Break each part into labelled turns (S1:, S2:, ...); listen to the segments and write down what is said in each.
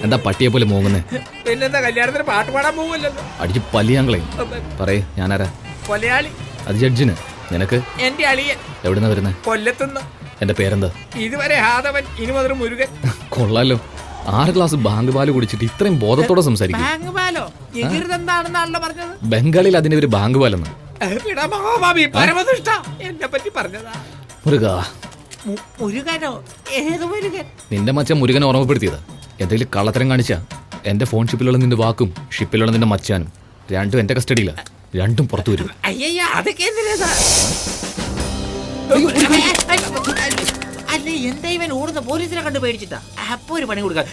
S1: എന്താ പട്ടിയെ പോലെ മോങ്ങുന്നേ?
S2: പിന്നെന്താ കല്യാണത്തിന് പാട്ട് പാടാൻ പോവല്ലോ.
S1: അടിച്ച് പല്ലിയാങ്കളെ പറയേ, ഞാനാരാ?
S2: കൊലയാളി.
S1: അത് ജഡ്ജിന്. നിനക്ക്?
S2: എന്റെ അളിയൻ.
S1: എവിടുന്നാ വരുന്നേ?
S2: കൊല്ലത്തുനിന്ന്.
S1: എന്റെ പേരെന്താ?
S2: ഇതുവരെ ഹാദവൻ, ഇനി മുതൽ മുരുകൻ.
S1: കൊള്ളാലോ, 6 ഗ്ലാസ് ബാങ്ക് പാല് കുടിച്ചിട്ട് ഇത്രയും ബോധത്തോടെ സംസാരിക്കും.
S2: ബാങ്ക് പാലോ? എന്താണെന്നാണല്ലോ പറഞ്ഞത്.
S1: ബംഗാളിൽ അതിന്റെ ഒരു ബാങ്ക് പാലെന്ന്.
S2: എന്നെ പറ്റി പറഞ്ഞതാ.
S1: മുരുക.
S2: മുരുകനോ? ഏത് മുരുകൻ?
S1: നിന്റെ മച്ച മുരുകനെ ഓർമ്മപ്പെടുത്തിയതാ. എന്തെങ്കിലും കള്ളത്തരം കാണിച്ചാ എന്റെ ഫോൺ ഷിപ്പിലുള്ള നിന്റെ വാക്കും ഷിപ്പിലുള്ള നിന്റെ മച്ചാനും രണ്ടും എന്റെ കസ്റ്റഡിയില. രണ്ടും പുറത്തു വരും.
S2: അയ്യ, അതൊക്കെ എന്തിനാ? അല്ലേ, എന്താ ഇവൻ ഓടുന്ന പോലീസിനെ കണ്ട് പേടിച്ചിട്ടാ? അപ്പൊ ഒരു പണി കൊടുക്കാം.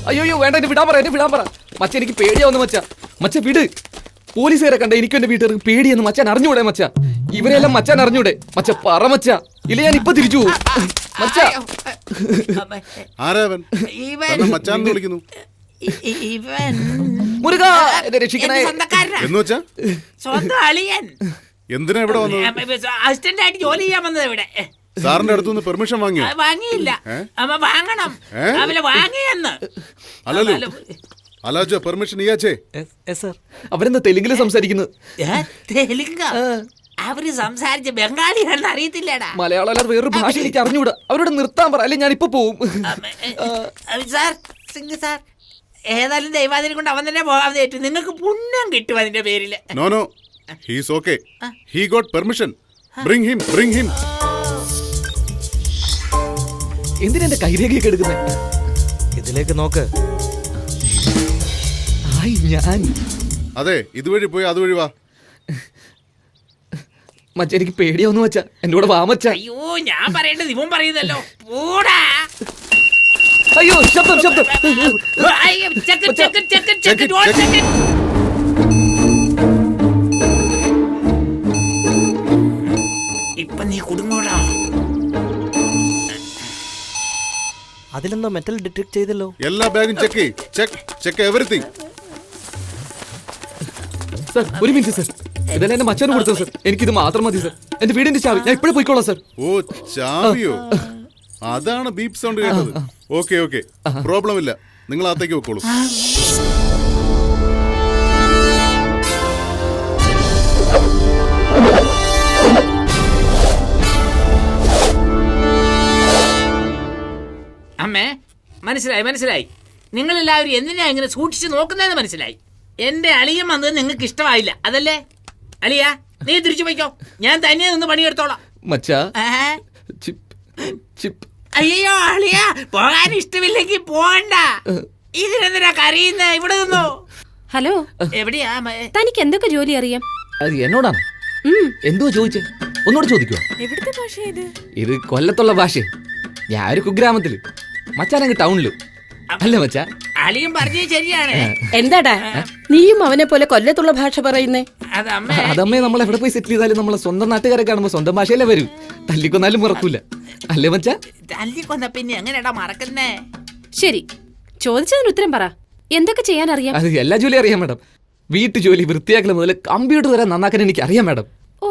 S1: അയ്യോ വേണ്ട, എന്നെ വിടാൻ പറ. മച്ച എനിക്ക് പേടിയാവുന്ന മച്ച വിട്. പോലീസുകാരെ കണ്ട എനിക്കും എന്റെ വീട്ടുകാർക്ക് പേടിയെന്ന് മച്ചാൻ അറിഞ്ഞൂടെ? മച്ച ഇവരെല്ലാം മച്ചാൻ അറിഞ്ഞൂടെ? മച്ച പറ മച്ച, ഇല്ല ഞാൻ ഇപ്പൊ തിരിച്ചു പോകും. മച്ച മുരുക, എന്നെ രക്ഷിക്കണേ.
S3: എന്തിനാ ഇവിടെ വന്നത്?
S2: അസിസ്റ്റന്റ് ആയിട്ട് ജോലി ചെയ്യാൻ വന്നത് ഇവിടെ.
S3: സാറിന്റെ അടുത്തുനിന്ന് പെർമിഷൻ വാങ്ങിയോ?
S2: വാങ്ങിയില്ല. വാങ്ങണം. അവരെ വാങ്ങിയെന്ന്.
S3: അല്ലല്ലോ, അലാജ പെർമിഷൻ ഇയാച്ചേ.
S1: അവരെന്താ തെലുങ്കില് സംസാരിക്കുന്നത്?
S2: തെലുങ്ക? അവര് സംസാരിച്ച ബംഗാളിയാണെന്ന് അറിയത്തില്ലടാ.
S1: മലയാളം അല്ലാതെ വേറൊരു ഭാഷ എനിക്ക് അറിഞ്ഞൂടാ. അവരോട് നിർത്താൻ പറ, അല്ലെ ഞാൻ ഇപ്പൊ പോവും.
S2: സാർ, സിംഗ് സാർ, ഏതായാലും ദൈവാദിനെ കൊണ്ട് അവൻ തന്നെ പോകാതെ ഏറ്റു. നിങ്ങൾക്ക് പുണ്യം കിട്ടും അതിന്റെ പേരില്.
S3: No, he's okay. He got permission. Bring him.
S1: എന്തിനാ എന്റെ കൈരേഖയൊക്കെ എടുക്കുന്നേ?
S4: ഇതിലേക്ക് നോക്ക്.
S1: ഞാൻ
S3: അതെ, ഇതുവഴി പോയി അതുവഴി വാ.
S1: മച്ച എനിക്ക് പേടിയാവുന്നു മച്ച, എന്റെ കൂടെ വാ മച്ച.
S2: അയ്യോ, ഞാൻ പറയേണ്ടത് ഇവൻ പറയുന്നല്ലോ. പോടാ.
S1: അയ്യോ, ശബ്ദം.
S2: ഇപ്പൊ നീ കുടുങ്ങോടാ.
S4: അതിലെന്തോ മെറ്റൽ ഡിറ്റക്ട് ചെയ്തല്ലോ.
S3: എല്ലാ ബാഗും ചെക്ക് എവരിതിങ്.
S1: സർ, ഒരു മിനിറ്റ് സർ. ഇതെല്ലാം എന്റെ മച്ചാന് കൊടുത്തത് സർ. എനിക്കിത് മാത്രം മതി സർ. എന്റെ വീടിന്റെ ചാവി ഞാൻ ഇപ്പോഴും പോയിക്കോളാം സർ.
S3: ഓ, ചാവിയോ? അതാണ് ബീപ്പ് സൗണ്ട് കേട്ടത്. ഓക്കെ, പ്രോബ്ലം ഇല്ല. നിങ്ങൾ അകത്തേക്ക് വെക്കോളൂ.
S2: അമ്മേ, മനസ്സിലായി. നിങ്ങളെല്ലാവരും എന്തിനാ ഇങ്ങനെ സൂക്ഷിച്ച് നോക്കുന്നതെന്ന് മനസ്സിലായി. എന്റെ അളിയൻ വന്നത് നിങ്ങൾക്ക് ഇഷ്ടമായില്ല, അതല്ലേ? അളിയ, നീ തിരിച്ചു പോയിക്കോ. ഞാൻ തന്നെ നിന്ന് പണിയെടുത്തോളാം. അയ്യോ അളിയ, പോകാൻ ഇഷ്ടമില്ലെങ്കിൽ പോകണ്ട. ഇതിനെന്തിനാ കരയുന്നേ? ഇവിടെ നിന്നോ.
S5: ഹലോ,
S2: എവിടെയാ?
S5: തനിക്ക് എന്തൊക്കെ ജോലി അറിയാം?
S1: അത് എന്നോടാണ്. എന്തോ ചോദിച്ചേ? ഒന്നുകൂടെ ചോദിക്കുവോ?
S5: എവിടുത്തെ ഭാഷ
S1: ഇത് കൊല്ലത്തുള്ള ഭാഷ. ഞാൻ ഒരു കുഗ്രാമത്തില്, മച്ചാനങ്ങ് ടൗണില്. അല്ല മച്ചാ,
S2: അളിയും പറഞ്ഞത് ശരിയാണ്.
S5: എന്താടാ നീയും അവനെ പോലെ കൊല്ലത്തുള്ള ഭാഷ പറയുന്നേ?
S1: അതമ്മേ, നമ്മൾ എവിടെ പോയി സെറ്റിൽ ചെയ്താലും നമ്മളെ സ്വന്തം നാട്ടുകാരെ കാണുമ്പോ സ്വന്തം ഭാഷയല്ലേ വരും. തല്ലിക്കൊന്നാലും മറക്കൂല, അല്ലേ മച്ചാ?
S2: തല്ലിക്കൊന്ന പിന്നെ എങ്ങനെയാടാ മറക്കുന്നേ?
S5: ശരി, ചോദിച്ചതിന് ഉത്തരം പറ. എന്തൊക്കെ ചെയ്യാൻ അറിയാം?
S1: അത് എല്ലാ ജോലി അറിയാം മാഡം. വീട്ടു ജോലി, വൃത്തിയാക്കൽ മുതൽ കമ്പ്യൂട്ടർ വരെ നന്നാക്കാൻ എനിക്ക് അറിയാം മാഡം.
S5: ഓ,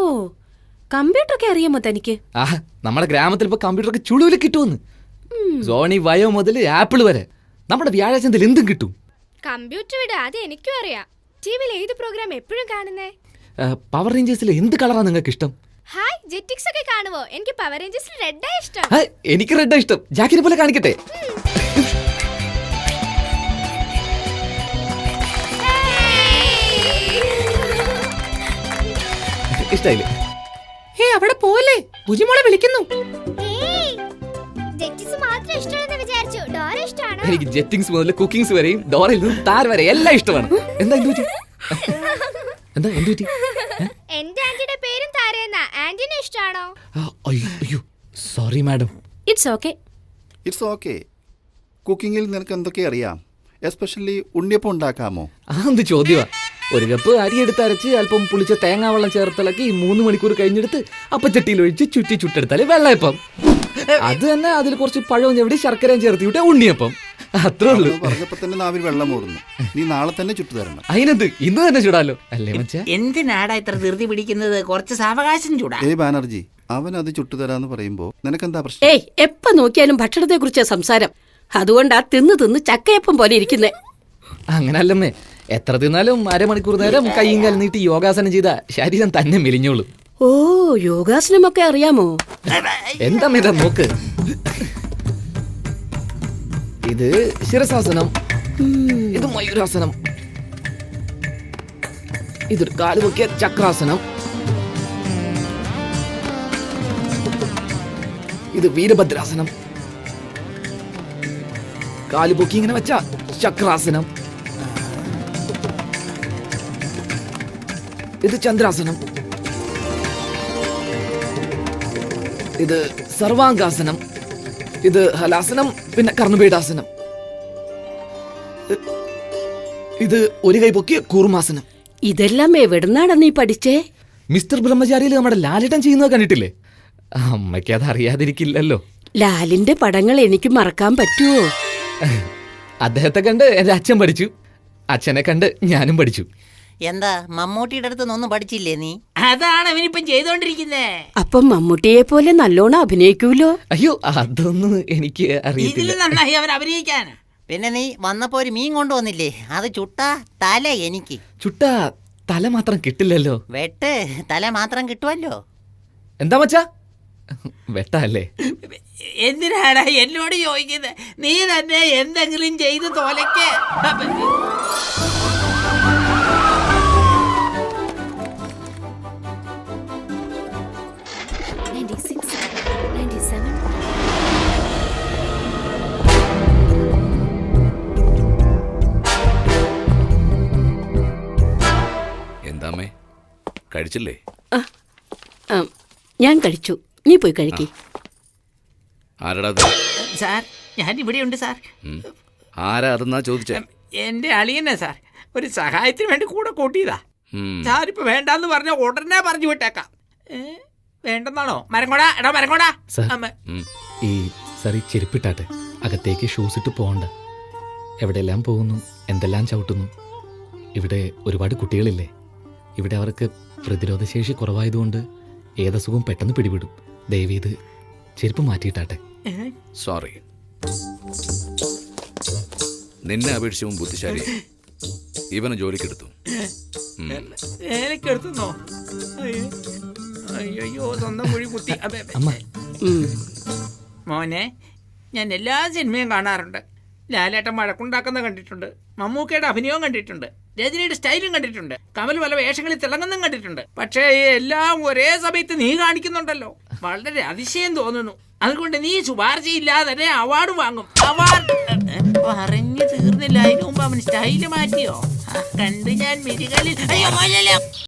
S5: കമ്പ്യൂട്ടർ ഒക്കെ അറിയാമോ തനിക്ക്?
S1: നമ്മുടെ ഗ്രാമത്തിൽ ഇപ്പൊ കമ്പ്യൂട്ടർ ഒക്കെ ചുളുവിൽ കിട്ടുമെന്ന്. സോണി വയോ മുതൽ ആപ്പിൾ വരെ നമ്മുടെ വ്യാഴാഴ്ചയിൽ എന്തും കിട്ടും.
S6: കമ്പ്യൂട്ടർ വിട, അത് എനിക്കും അറിയാം. ടിവിയിൽ ഏത് പ്രോഗ്രാം എപ്പോഴും കാണുന്നേ?
S1: പവർ റേഞ്ചേഴ്സിൽ എന്ത് കളറാണ് നിങ്ങൾക്ക് ഇഷ്ടം?
S6: ഹായ്, ജെറ്റിക്സ് ഒക്കെ കാണുവോ? എനിക്ക് പവർ റേഞ്ചേഴ്സിൽ റെഡാ ഇഷ്ടം.
S1: എനിക്ക് റെഡാ ഇഷ്ടം. ജാക്കിനെ പോലെ കാണിക്കട്ടെ? ഇഷ്ടായില്ലേ?
S5: അവിടെ പോലെ ബുജിമോളെ വിളിക്കുന്നു.
S1: എനിക്ക് ജെറ്റിംഗ്സ് മുതൽ കുക്കിംഗ്സ് വരെയും ഡോറയിൽ നിന്ന് താര വരെ എല്ലാം ഇഷ്ടമാണ്. എന്താ എന്ത്
S6: എന്റെ ആന്റിയുടെ പേരും താരയെന്നാ. ആന്റിനെ ഇഷ്ടാണോ?
S1: അയ്യോ സോറി മാഡം.
S7: It's okay. കുക്കിങ്ങിൽ നിനക്ക് എന്തൊക്കെ അറിയാം? എസ്പെഷ്യലി ഉണ്ണിയപ്പം ഉണ്ടാക്കാമോ?
S1: എന്ത് ചോദ്യമാ. ഒരു കപ്പ് അരി എടുത്ത് അരച്ച് അല്പം പുളിച്ച തേങ്ങാ വെള്ളം ചേർത്തിളക്കി 3 മണിക്കൂർ കഴിഞ്ഞെടുത്ത് അപ്പച്ചട്ടിയിൽ ഒഴിച്ച് ചുട്ടെടുത്താല് വെള്ളയപ്പം. അത് തന്നെ അതിൽ കുറച്ച് പഴവും ഞെവിടി ശർക്കരയും ചേർത്ത് വിട്ട ഉണ്ണിയപ്പം. അത്രേ ഉള്ളൂ.
S7: പറഞ്ഞപ്പോ തന്നെ നാവിൽ വെള്ളം ഓടുന്നു. നീ നാളെ തന്നെ ചുട്ടു തരണം.
S1: അതിനെന്ത്, ഇന്ന് തന്നെ ചൂടാലോ, അല്ലേ മച്ചാ?
S2: എന്തിനാടാ ഇത്ര ധൃതി പിടിക്കുന്നത്? കുറച്ച് സാവകാശം ചൂടാ.
S7: ബാനർജി, അവൻ അത് ചുട്ടുതരാന്ന് പറയുമ്പോ നിനക്കെന്താ പ്രശ്നം?
S5: എപ്പ നോക്കിയാലും ഭക്ഷണത്തെ കുറിച്ച് സംസാരം.
S8: അതുകൊണ്ടാ തിന്ന് തിന്ന് ചക്കയപ്പം പോലെ ഇരിക്കുന്നേ.
S1: അങ്ങനല്ലമ്മേ, എത്ര തിന്നാലും അരമണിക്കൂർ നേരം കൈയും കാലും നീട്ടി യോഗാസനം ചെയ്താ ശരീരം തന്നെ മെലിഞ്ഞോളും.
S8: ഓ, യോഗാസനമൊക്കെ അറിയാമോ?
S1: എന്താ നോക്ക്, ഇത് ശിരസാസനം, ഇത് മയൂരാസനം, ഇതൊരു കാല് പൊക്കിയ ചക്രാസനം, ഇത് വീരഭദ്രാസനം, കാല് പൊക്കി ഇങ്ങനെ വെച്ച ചക്രാസനം, ഇത് ചന്ദ്രാസനം, ഇത് സർവാംഗാസനം, ഇത് ഹലാസനം, പിന്നെ കർണപീഠാസനം, ഇത് ഒരു കൈ പൊക്കിയ കൂർമാസനം.
S8: ഇതെല്ലാം എവിടുന്നാടാ നീ പഠിച്ചേ?
S1: മിസ്റ്റർ ബ്രഹ്മചാരിയിൽ നമ്മുടെ ലാലിട്ടൻ ചെയ്യുന്നത് കണ്ടിട്ടില്ലേ? അമ്മയ്ക്ക് അത് അറിയാതിരിക്കില്ലല്ലോ.
S8: ലാലിന്റെ പടങ്ങൾ എനിക്ക് മറക്കാൻ പറ്റുമോ?
S1: അദ്ദേഹത്തെ കണ്ട് എന്റെ അച്ഛൻ പഠിച്ചു, അച്ഛനെ കണ്ട് ഞാനും പഠിച്ചു.
S9: എന്താ മമ്മൂട്ടിയുടെ അടുത്ത് ഒന്നും പഠിച്ചില്ലേ നീ?
S2: അതാണ് അവനിപ്പം ചെയ്തോണ്ടിരിക്കുന്നേ.
S8: അപ്പം മമ്മൂട്ടിയെ പോലെ നല്ലോണം അഭിനയിക്കൂലോ?
S1: അയ്യോ, അതൊന്നും എനിക്ക്
S2: ഇതിൽ
S1: അറിയത്തില്ല.
S2: നന്നായി അവൻ അഭിനയിക്കാനാ.
S9: പിന്നെ നീ വന്നപ്പോ ഒരു മീൻ കൊണ്ടുവന്നില്ലേ? അത് ചുട്ടാ തല എനിക്ക്.
S1: ചുട്ട തല മാത്രം കിട്ടില്ലല്ലോ.
S9: വെട്ട് തല മാത്രം കിട്ടുമല്ലോ.
S1: എന്താ മച്ചാ, വെട്ടല്ലേ?
S2: എന്തിനാടാ എന്നോട് ചോദിക്കുന്നത്? നീ തന്നെ എന്തെങ്കിലും ചെയ്ത് തോലയ്ക്ക്.
S6: 96, 97.
S10: എന്താമേ, കഴിച്ചില്ലേ?
S8: ഞാൻ കഴിച്ചു, നീ പോയി കഴിക്കി.
S10: ആരടാ അത്?
S2: സാർ, ഞാൻ ഇവിടെയുണ്ട് സാർ.
S10: ആരാ അതെന്നാ ചോദിച്ചേ?
S2: എന്റെ അളിയനെ സാർ, ഒരു സഹായത്തിന് വേണ്ടി കൂടെ കൂട്ടിയതാ. സാറിപ്പോ വേണ്ടാന്ന് പറഞ്ഞ ഉടനെ പറഞ്ഞു വിട്ടേക്കാം. വേണ്ടെന്നാണോ? മരങ്ങോടാ, എടാ മരങ്ങോടാ.
S1: സാർ, ഈ സറി ചെരുപ്പിട്ടാട്ടെ, അകത്തേക്ക് ഷൂസ് ഇട്ട് പോകണ്ട. എവിടെയെല്ലാം പോകുന്നു, എന്തെല്ലാം ചവിട്ടുന്നു. ഇവിടെ ഒരുപാട് കുട്ടികളില്ലേ, ഇവിടെ അവർക്ക് പ്രതിരോധശേഷി കുറവായതുകൊണ്ട് ഏതസുഖവും പെട്ടെന്ന് പിടിപെടും. ദയവേത് ചെരുപ്പ് മാറ്റിയിട്ടാട്ടെ.
S10: സോറി, നിന്നെ അപേക്ഷിച്ചും ബുദ്ധിശാലി. ഇവനെ ജോലിക്കെടുത്തു.
S2: എനിക്കെടുത്തുന്നോ? അയ്യോ, സ്വന്തം കുഴി കുത്തി.
S1: അമ്മ,
S2: മോനെ, ഞാൻ എല്ലാ സിനിമയും കാണാറുണ്ട്. ലാലേട്ടൻ വഴക്കുണ്ടാക്കുന്ന കണ്ടിട്ടുണ്ട്, മമ്മൂക്കയുടെ അഭിനയവും കണ്ടിട്ടുണ്ട്, രജനിയുടെ സ്റ്റൈലും കണ്ടിട്ടുണ്ട്, കമൽ പല വേഷങ്ങളിൽ തിളങ്ങുന്നതും കണ്ടിട്ടുണ്ട്. പക്ഷേ എല്ലാം ഒരേ സമയത്ത് നീ കാണിക്കുന്നുണ്ടല്ലോ, വളരെ അതിശയം തോന്നുന്നു. അതുകൊണ്ട് നീ ശുപാർശയില്ലാതെ തന്നെ അവാർഡ് വാങ്ങും. അവാർഡ് പറഞ്ഞു തീർന്നില്ല, അതിനു മുമ്പ് അവൻ സ്റ്റൈല് മാറ്റിയോ? കണ്ട് ഞാൻ മിരികളിൽ. അയ്യോ.